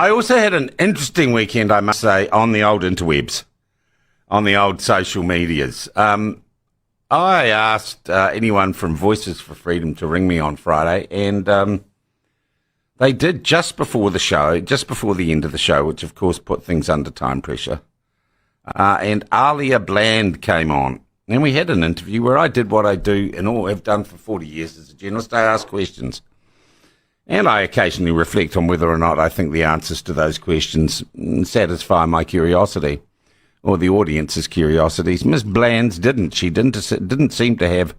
I also had an interesting weekend, I must say, on the old interwebs, on the old social medias. I asked anyone from Voices for Freedom to ring me on Friday, and they did just before the show, just before the end of the show, which of course put things under time pressure. And Alia Bland came on, and we had an interview where I did what I do and all have done for 40 years as a journalist. I ask questions. And I occasionally reflect on whether or not I think the answers to those questions satisfy my curiosity or the audience's curiosities. Miss Bland's didn't. She didn't seem to have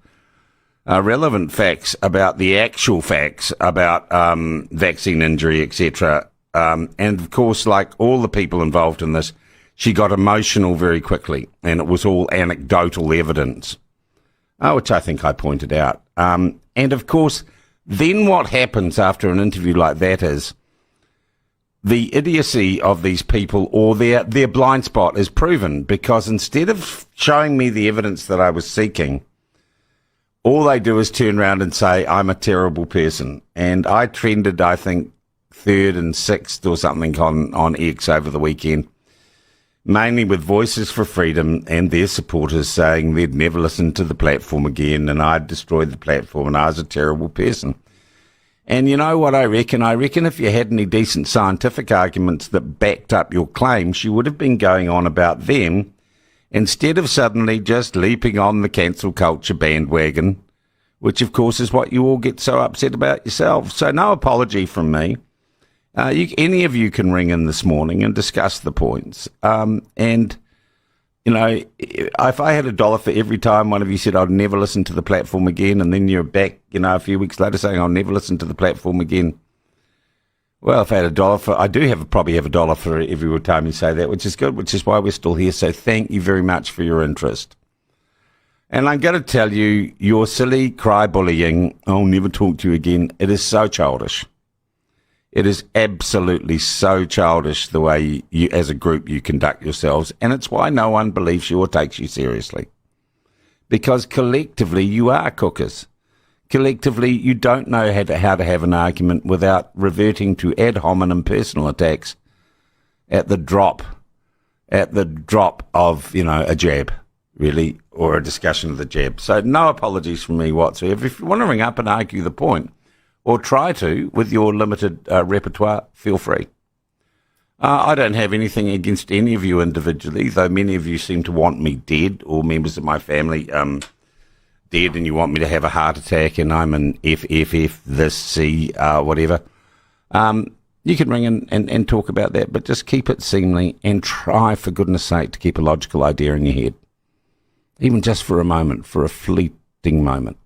relevant facts about the actual facts about vaccine injury, etc. And of course, like all the people involved in this, she got emotional very quickly, and it was all anecdotal evidence, which I think I pointed out. And of course, then what happens after an interview like that is the idiocy of these people or their blind spot is proven, because instead of showing me the evidence that I was seeking, all they do is turn around and say, I'm a terrible person. And I trended, I think, 3rd and 6th or something on X over the weekend, mainly with Voices for Freedom and their supporters saying they'd never listen to the platform again and I'd destroyed the platform and I was a terrible person. And you know what I reckon? I reckon if you had any decent scientific arguments that backed up your claims, you would have been going on about them instead of suddenly just leaping on the cancel culture bandwagon, which of course is what you all get so upset about yourselves. So no apology from me. Any of you can ring in this morning and discuss the points. And, you know, if I had $1 for every time one of you said I'd never listen to the platform again, and then you're back, you know, a few weeks later saying I'll never listen to the platform again. Well, if I had $1 for, I do probably have $1 for every time you say that, which is good, which is why we're still here. So thank you very much for your interest. And I'm going to tell you, your silly cry bullying, I'll never talk to you again, it is so childish. It is absolutely so childish the way you, as a group, you conduct yourselves, and it's why no one believes you or takes you seriously. Because collectively, you are cookers. Collectively, you don't know how to have an argument without reverting to ad hominem personal attacks at the drop of, you know, a jab, really, or a discussion of the jab. So no apologies from me whatsoever. If you want to ring up and argue the point, or try to, with your limited repertoire, feel free. I don't have anything against any of you individually, though many of you seem to want me dead, or members of my family dead, and you want me to have a heart attack, and I'm an FFF, this, C, whatever. You can ring in and talk about that, but just keep it seemly, and try, for goodness sake, to keep a logical idea in your head. Even just for a moment, for a fleeting moment.